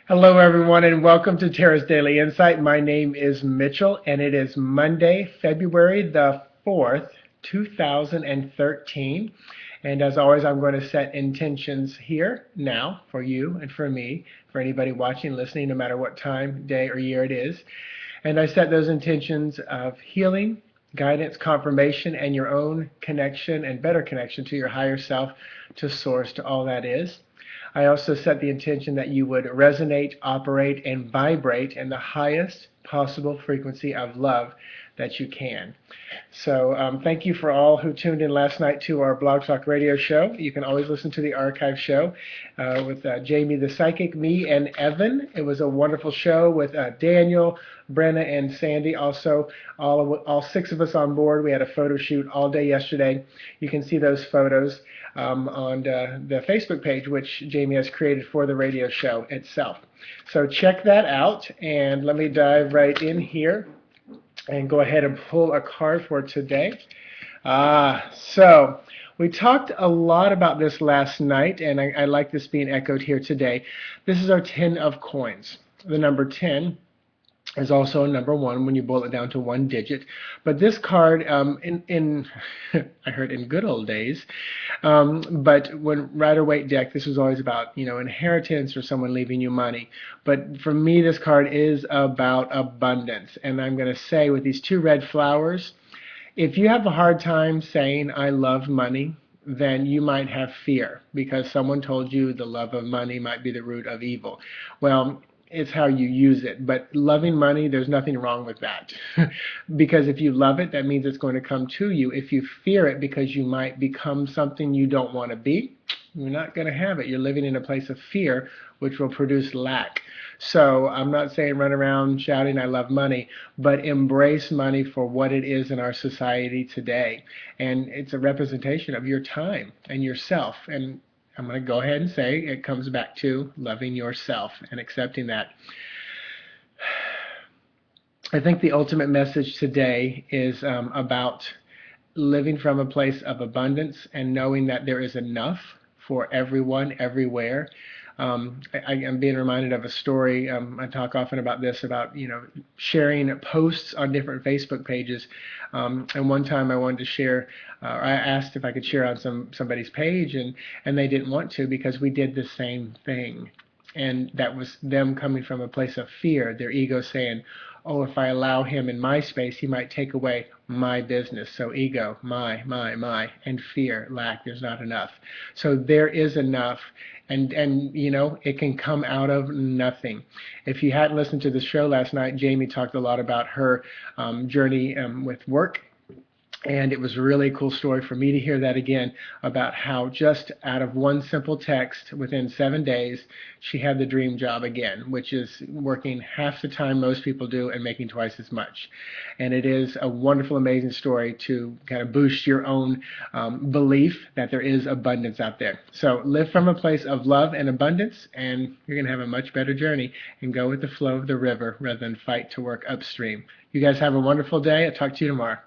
Hello, everyone, and welcome to Tara's Daily Insight. My name is Mitchell, and it is Monday, February the 4th, 2013. And as always, I'm going to set intentions here now for you and for me, for anybody watching, listening, no matter what time, day, or year it is. And I set those intentions of healing, guidance, confirmation, and your own connection and better connection to your higher self, to source, to all that is. I also set the intention that you would resonate, operate, and vibrate in the highest possible frequency of love that you can. So thank you for all who tuned in last night to our Blog Talk Radio show. You can always listen to the archive show with Jamie the Psychic, me, and Evan. It was a wonderful show with Daniel, Brenna, and Sandy. Also, all six of us on board. We had a photo shoot all day yesterday. You can see those photos on the Facebook page, which Jamie has created for the radio show itself. So check that out, and let me dive right in here and go ahead and pull a card for today. So we talked a lot about this last night, and I like this being echoed here today. This is our 10 of coins. The number 10 is also a number 1 when you boil it down to one digit. But this card, I heard in good old days, but when Rider-Waite deck, this was always about, inheritance or someone leaving you money. But for me, this card is about abundance. And I'm going to say with these two red flowers, if you have a hard time saying, I love money, then you might have fear because someone told you the love of money might be the root of evil. Well, it's how you use it. But loving money, there's nothing wrong with that. Because if you love it, that means it's going to come to you. If you fear it because you might become something you don't want to be, you're not going to have it. You're living in a place of fear, which will produce lack. So I'm not saying run around shouting, I love money, but embrace money for what it is in our society today. And it's a representation of your time and yourself. And I'm going to go ahead and say it comes back to loving yourself and accepting that. I think the ultimate message today is about living from a place of abundance and knowing that there is enough for everyone, everywhere. I'm being reminded of a story. I talk often about this, about sharing posts on different Facebook pages. And one time I wanted to share, I asked if I could share on somebody's page, and they didn't want to because we did the same thing. And that was them coming from a place of fear, their ego saying, oh, if I allow him in my space, he might take away my business. So ego, my, and fear, lack, there's not enough. So there is enough, and it can come out of nothing. If you hadn't listened to the show last night, Jamie talked a lot about her journey with work. And it was a really cool story for me to hear that again, about how just out of one simple text, within 7 days, she had the dream job again, which is working half the time most people do and making twice as much. And it is a wonderful, amazing story to kind of boost your own belief that there is abundance out there. So live from a place of love and abundance, and you're going to have a much better journey, and go with the flow of the river rather than fight to work upstream. You guys have a wonderful day. I'll talk to you tomorrow.